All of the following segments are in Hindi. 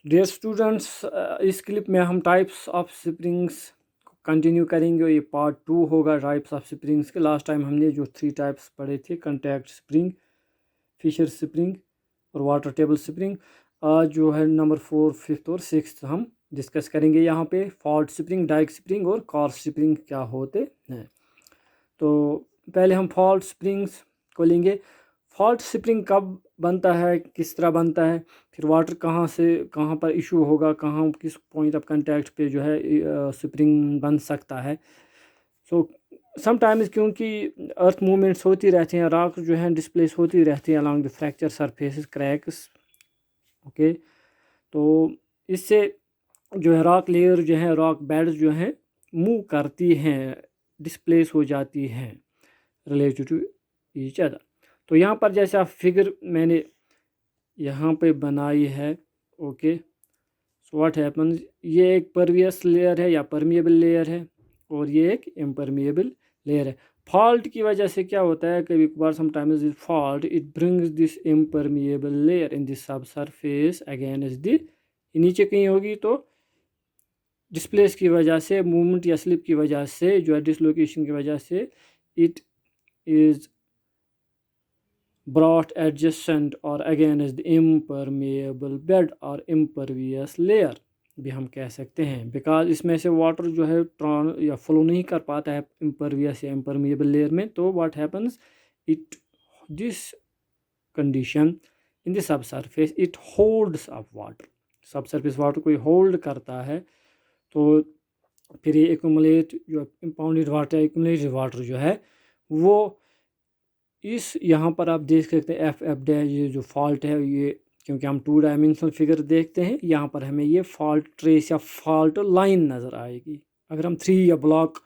डियर स्टूडेंट्स, इस क्लिप में हम टाइप्स ऑफ स्प्रिंग्स कंटिन्यू करेंगे। ये पार्ट 2 होगा टाइप्स ऑफ स्प्रिंग्स के। लास्ट टाइम हमने जो 3 टाइप्स पढ़े थे, कॉन्टैक्ट स्प्रिंग, फिशर स्प्रिंग और वाटर टेबल स्प्रिंग। आज जो है नंबर 4, 5th और 6th हम डिस्कस करेंगे। यहाँ पे फॉल्ट स्प्रिंग, डाइक स्प्रिंग और कॉर्स स्प्रिंग क्या होते हैं। तो पहले हम फॉल्ट स्प्रिंग्स को लेंगे। फॉल्ट स्प्रिंग कब बनता है, किस तरह बनता है, फिर वाटर कहाँ से कहाँ पर इशू होगा, कहाँ किस पॉइंट ऑफ कांटेक्ट पे जो है स्प्रिंग बन सकता है। सो समटाइम्स क्योंकि अर्थ मूवमेंट्स होती रहती हैं, रॉक जो है डिस्प्लेस होती रहती हैं along the fracture surfaces, cracks. Okay, तो इससे जो है रॉक लेयर जो है, रॉक बेड्स जो हैं मूव करती हैं, डिस्प्लेस हो जाती हैं रिलेटेड टू ईच अदर। तो यहाँ पर जैसे आप फिगर मैंने यहाँ पे बनाई है। ओके, सो व्हाट हैपन्स, ये एक परवियस लेयर है या परमिएबल लेयर है और ये एक इम्परमिएबल लेयर है। फॉल्ट की वजह से क्या होता है, कभी कभार sometimes this fault it brings this impermeable layer in this सब सरफेस अगेंस्ट द, नीचे कहीं होगी तो डिस्प्लेस की वजह से, मूवमेंट या स्लिप की वजह से, जो है डिसलोकेशन की वजह से, it is brought adjacent or against the impermeable bed or impervious layer भी हम कह सकते हैं। बिकॉज इसमें से वाटर जो है ट्रांस या फ्लो नहीं कर पाता है impervious या impermeable लेयर में, तो what happens, it this condition in the subsurface it holds up water, subsurface water को होल्ड करता है। तो फिर ये एक्यूमुलेट जो इम्पाउंडेड वाटर, एक्यूमुलेटेड वाटर जो है वो इस यहाँ पर आप देख सकते हैं एफ एफ डैश, ये जो फॉल्ट है ये, क्योंकि हम 2 डायमेंशनल फिगर देखते हैं, यहाँ पर हमें ये फॉल्ट ट्रेस या फॉल्ट लाइन नज़र आएगी। अगर हम 3 या ब्लॉक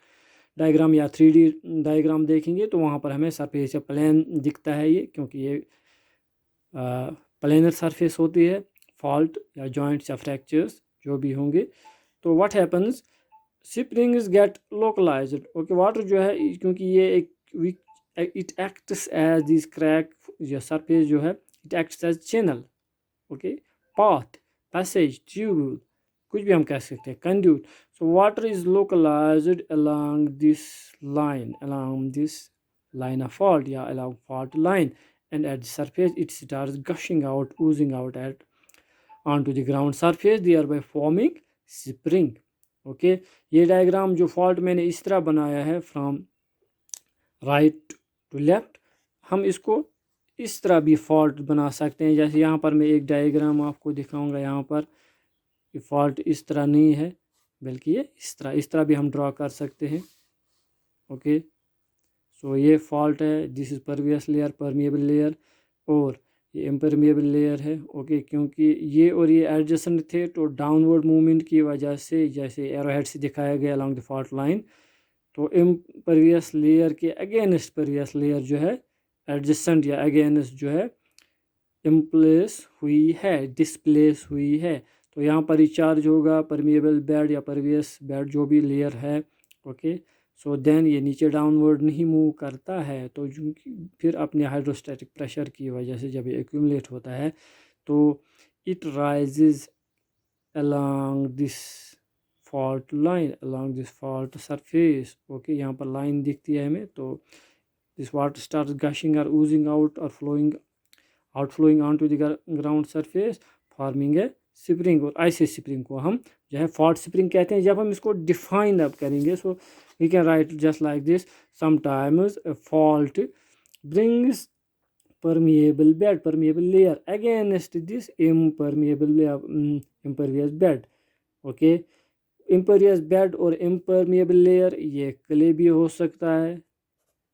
डायग्राम या 3D डायग्राम देखेंगे तो वहाँ पर हमें सरफेस या प्लेन दिखता है ये, क्योंकि ये प्लेनर सरफेस होती है। फॉल्ट या जॉइंट्स या फ्रैक्चर्स जो भी होंगे, तो what happens, springs get localized. Okay, water जो है क्योंकि ये एक it acts as this crack या surface जो है it acts as channel, okay, path, passage, tubule, कुछ भी हम कह सकते हैं, conduit. So water is localized along this line of fault या along fault line, and at the surface it starts gushing out, oozing out onto the ground surface, thereby forming spring. Okay, ये डायग्राम जो फॉल्ट मैंने इस तरह बनाया है फ्रॉम राइट टू लेफ्ट, हम इसको इस तरह भी फॉल्ट बना सकते हैं। जैसे यहाँ पर मैं एक डायग्राम आपको दिखाऊंगा, यहाँ पर ये फॉल्ट इस तरह नहीं है बल्कि ये इस तरह भी हम ड्रॉ कर सकते हैं। ओके, सो ये फॉल्ट है, this is pervious layer, permeable layer, और ये इम्परमिएबल लेयर है। ओके, क्योंकि ये और ये एडजेसेंट थे तो डाउनवर्ड मूवमेंट की वजह से, जैसे एरोहेड से दिखाया गया अलॉन्ग द फॉल्ट लाइन, तो इम्परवियस लेयर के अगेंस्ट परवियस लेयर जो है एडजेसेंट या अगेंस्ट जो है इम्प्लेस हुई है, डिस्प्लेस हुई है। तो यहाँ पर ही चार्ज होगा परमिएबल बेड या परवियस बेड जो भी लेयर है। ओके, सो देन ये नीचे डाउनवर्ड नहीं मूव करता है, तो फिर अपने हाइड्रोस्टैटिक प्रेशर की वजह से जब ये एक्यूमुलेट होता है तो it rises along this fault line, along this fault surface. Okay, यहाँ पर लाइन दिखती है हमें, तो this water starts gushing or oozing out or outflowing onto the ground surface, forming a spring, और ऐसे स्प्रिंग को हम जो है फॉल्ट स्प्रिंग कहते हैं। जब हम इसको डिफाइन अब करेंगे, so we can write just like this, sometimes a fault brings permeable bed, permeable layer against this impervious bed. Okay, impervious bed और impermeable layer ये क्ले भी हो सकता है।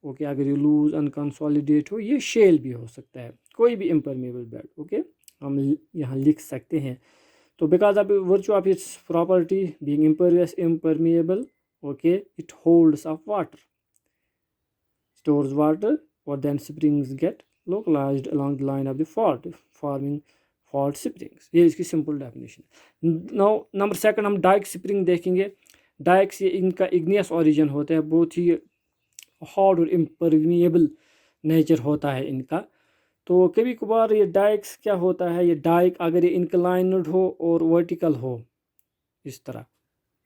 ओके, अगर ये लूज अनकंसोलिडेट हो ये शेल भी हो सकता है, कोई भी impermeable bed। ओके, हम यहाँ लिख सकते हैं। तो because of virtue of its property being impervious, impermeable, okay, it holds up water, stores water, or then springs get localized along the line of the fault, forming fault springs। ये इसकी सिंपल डेफिनेशन। नाउ नंबर 2 हम डाइक स्प्रिंग देखेंगे। डाइक्स ये इनका इग्नियस ओरिजिन होता है, बहुत ही हार्ड और इम्परमिएबल नेचर होता है इनका। तो कभी कभार ये डाइक्स क्या होता है, ये डाइक अगर ये इंक्लाइंड हो और वर्टिकल हो इस तरह,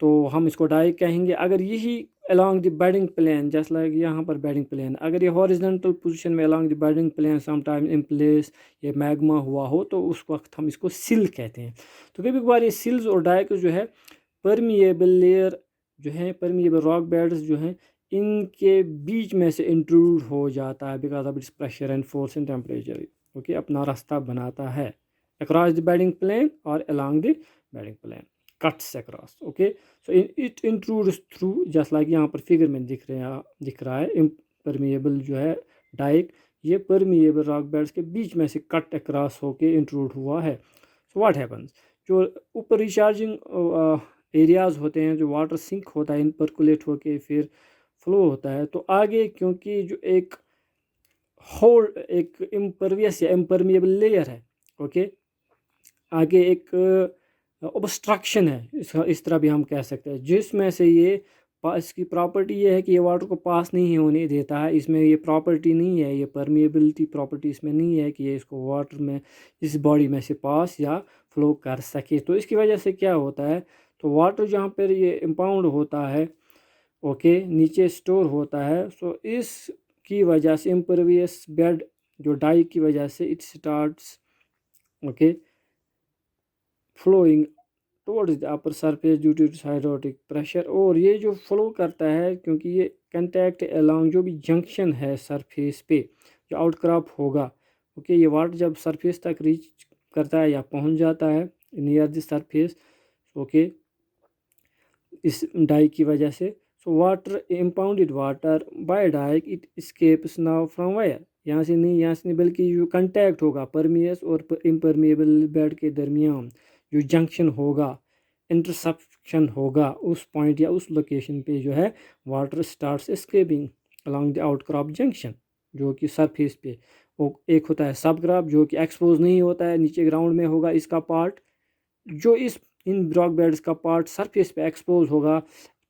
तो हम इसको डाइक कहेंगे। अगर यही along the bedding plane, just like यहाँ पर बेडिंग प्लेन, अगर ये हॉरिजॉन्टल पोजीशन में along the bedding plane sometime in place ये मैग्मा हुआ हो, तो उस वक्त हम इसको सिल कहते हैं। तो कभी कभार ये सिल्स और डाइक्स जो है परमिएबल लेयर जो है, परमिएबल रॉक बेड्स जो हैं, इनके बीच में से इंट्रूड हो जाता है because of its pressure and force and temperature. Okay, अपना रास्ता बनाता है अक्रॉस द बेडिंग प्लेन और along the bedding plane, cuts across। Okay, so it intrudes through, just like यहाँ पर फिगर में दिख रहा है इम्परमिएबल जो है डाइक, ये परमिएबल रॉक बेड्स के बीच में से कट अक्रॉस होके इंट्रूड हुआ है। सो व्हाट हैपन्स, जो ऊपर रिचार्जिंग एरियाज़ होते हैं, जो वाटर सिंक होता है इन परकुलेट होके फिर फ्लो होता है, तो आगे क्योंकि जो एक होल्ड एक इम्परवियस या इम्परमिएबल लेयर है, ओके, आगे एक ऑब्स्ट्रक्शन है, इस तरह भी हम कह सकते हैं, जिसमें से ये इसकी प्रॉपर्टी ये है कि ये वाटर को पास नहीं होने देता है। इसमें ये प्रॉपर्टी नहीं है, ये परमिएबिलिटी प्रॉपर्टी इसमें नहीं है कि ये इसको वाटर में इस बॉडी में से पास या फ्लो कर सके। तो इसकी वजह से क्या होता है, तो वाटर जहाँ पर ये इम्पाउंड होता है, ओके, नीचे स्टोर होता है। सो इसकी वजह से इम्परवियस बेड जो डाई की वजह से it starts okay flowing towards the upper surface due to hydrostatic pressure. और ये जो फ्लो करता है क्योंकि ये कंटैक्ट अलोंग जो भी जंक्शन है सरफेस पे जो आउटक्रॉप होगा, ओके, ये वाटर जब सरफेस तक रीच करता है या पहुंच जाता है नियर द सरफेस, ओके, इस डाई की वजह से, so water impounded water by dike it escapes now from weir, यहाँ से नहीं बल्कि जो कंटैक्ट होगा परमियस और इम्परमिएबल बेड के दरमियान जो जंक्शन होगा, इंटरसेक्शन होगा, उस पॉइंट या उस लोकेशन पे जो है water starts escaping along the outcrop junction, जो कि सरफेस पे। वो एक होता है सब क्रॉप जो कि एक्सपोज नहीं होता है, नीचे ग्राउंड में होगा इसका पार्ट, जो इन रॉक बेड्स का पार्ट सरफेस पे एक्सपोज होगा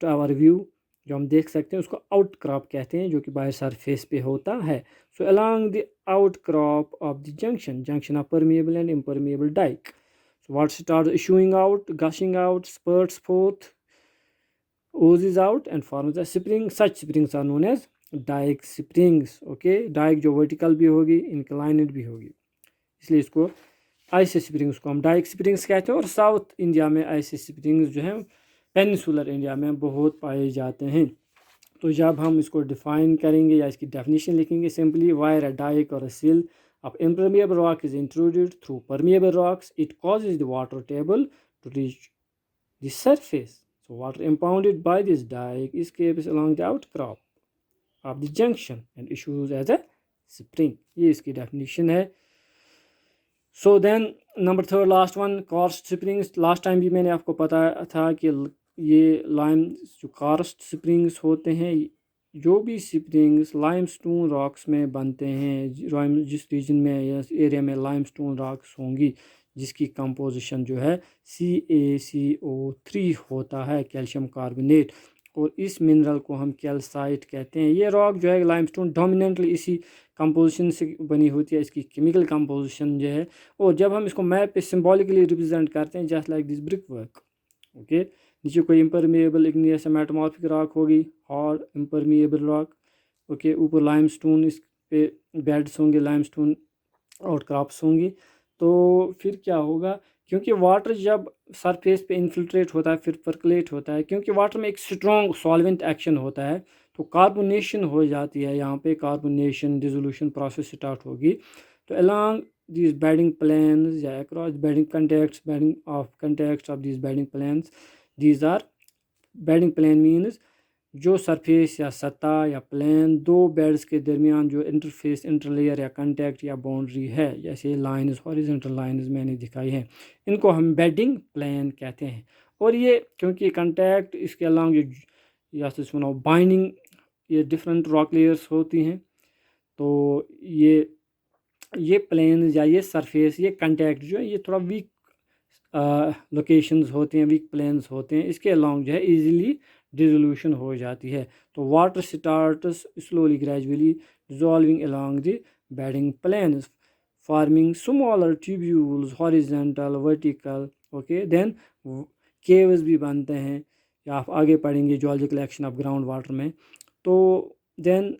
टू आवर व्यू, जो हम देख सकते हैं, उसको आउट क्रॉप कहते हैं, जो कि बाहर सरफेस पे होता है। So along the outcrop of the junction of permeable and impermeable dyke, so water starts issuing out, gushing out, spurts forth, oozes out and forms a spring. Such springs are known as dike springs। okay, dike जो vertical भी होगी inclined भी होगी, इसलिए इसको ऐसे स्प्रिंग्स को हम डाइक स्प्रिंग्स कहते हैं। और साउथ इंडिया में ऐसे स्प्रिंग्स जो हैं पेनिनसुलर इंडिया में बहुत पाए जाते हैं। तो जब हम इसको डिफाइन करेंगे या इसकी डेफिनेशन लिखेंगे, सिंपली वायर अ डाइक और अ सिल of impermeable rock is intruded through permeable rocks, it causes the water table to reach the surface. So water impounded by this dike escapes along the outcrop of the junction and issues as a spring। ये इसकी definition है। So then number third last one, karst springs। last time भी मैंने आपको बताया था कि ये लाइम जो karst springs होते हैं, जो भी स्प्रिंग्स लाइमस्टोन रॉक्स में बनते हैं, जिस रीजन में या एरिया में लाइमस्टोन रॉक्स होंगी, जिसकी कंपोजिशन जो है CaCO3 होता है, कैल्शियम कार्बोनेट, और इस मिनरल को हम कैल्साइट कहते हैं। ये रॉक जो है लाइमस्टोन डोमिनेंटली इसी कंपोजिशन से बनी होती है, इसकी केमिकल कंपोजिशन जो है। और जब हम इसको मैप पे सिंबॉलिकली रिप्रेजेंट करते हैं, just like this brick work, okay, नीचे कोई इम्परमिएबल इग्नियस मेटामॉर्फिक रॉक होगी और इम्परमिएबल रॉक, ओके, ऊपर लाइमस्टोन, इस पे बेड्स होंगे, लाइमस्टोन आउटक्रॉप्स होंगी। तो फिर क्या होगा, क्योंकि वाटर जब सरफेस पे इन्फिल्ट्रेट होता है फिर परकुलेट होता है, क्योंकि वाटर में एक स्ट्रॉन्ग सॉल्वेंट एक्शन होता है, तो कार्बोनेशन हो जाती है, यहाँ पे कार्बोनेशन डिसोल्यूशन प्रोसेस स्टार्ट होगी। तो अलॉन्ग these bedding planes या across bedding contacts of these bedding planes, these are bedding plane means जो सरफेस या सतह या प्लेन दो बेड्स के दरमियान जो इंटरफेस, इंटरलेयर या कंटेक्ट या बाउंड्री है, जैसे लाइंस हॉरिजॉन्टल लाइंस मैंने दिखाई हैं, इनको हम बेडिंग प्लेन कहते हैं। और ये क्योंकि कंटेक्ट इसके अलॉन्ग जो या सुनो बाइंडिंग ये डिफरेंट रॉक लेयर्स होती हैं, तो ये प्लेन या ये सरफेस, ये कंटेक्ट जो है, ये थोड़ा वीक लोकेशंस होते हैं, वीक प्लेन्स होते हैं, इसके अलॉन्ग जो है इजीली डिसोल्यूशन हो जाती है। तो water starts slowly gradually dissolving along the bedding planes. forming smaller tubules, horizontal, vertical. Okay, then caves भी बनते हैं, या आप आगे पढ़ेंगे geological action of ground water में. तो then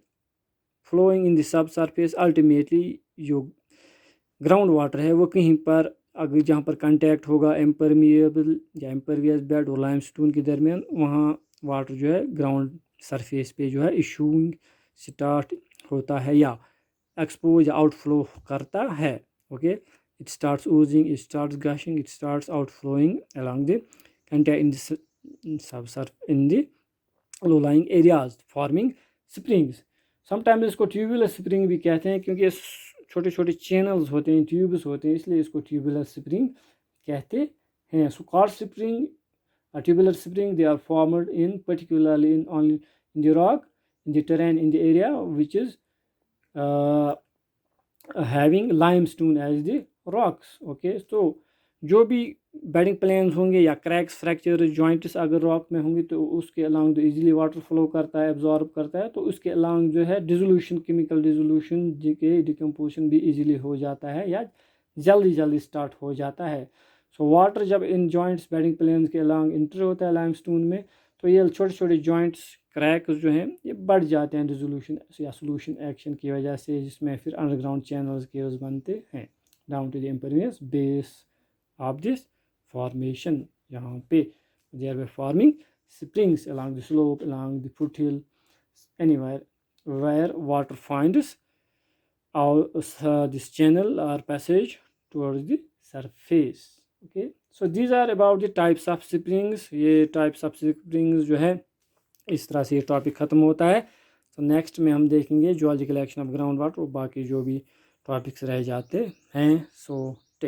flowing in the subsurface, ultimately जो ग्राउंड वाटर है वो कहीं पर अगर जहाँ पर कांटेक्ट होगा इम्परमिएबल या इम्परवियस बेड और लाइमस्टोन के दरमियान, वहाँ वाटर जो है ग्राउंड सरफेस पे जो है इशूइंग स्टार्ट होता है या एक्सपोज आउटफ्लो करता है. Okay, it starts Ojing, it starts gushing, it starts outflowing along the contact in the subsurface in the low lying areas forming springs. Sometimes इसको ट्यूबुलर स्प्रिंग भी कहते हैं, क्योंकि छोटे छोटे चैनल्स होते हैं, ट्यूब्स होते हैं, इसलिए इसको ट्यूबुलर स्प्रिंग कहते हैं. So card spring, tubular spring, they are formed in particularly in only in the rock, in the terrain, in the area which is having limestone as the rocks. Okay, so जो भी बेडिंग प्लेन्स होंगे या क्रैक्स, फ्रैक्चर, जॉइंट्स अगर रॉक में होंगे तो उसके अलॉन्ग जो इजीली वाटर फ्लो करता है, एब्जॉर्ब करता है, तो उसके अलॉन्ग जो है डिसोल्यूशन, केमिकल डिसोल्यूशन के डिकम्पोजिशन भी इजीली हो जाता है या जल्दी जल्दी स्टार्ट हो जाता है. सो वाटर जब इन जॉइंट्स, बेडिंग प्लेन्स के अलॉन्ग इंटर होता है लाइमस्टोन में, तो ये छोटे छोटे जॉइंट्स, क्रैक्स जो हैं ये बढ़ जाते हैं डिसोल्यूशन या सोल्यूशन एक्शन की वजह से, जिसमें फिर अंडरग्राउंड चैनल्स केव्स बनते हैं down to the impervious base of this formation. यहाँ पे there were forming springs along the slope, along the foothill, anywhere where water finds this channel or passage towards the surface. Okay, so these are about the types of springs. ये types of springs जो है इस तरह से ये टॉपिक ख़त्म होता है. तो नेक्स्ट में हम देखेंगे geological action of ground water और बाकी जो भी टॉपिक्स रह जाते हैं. सो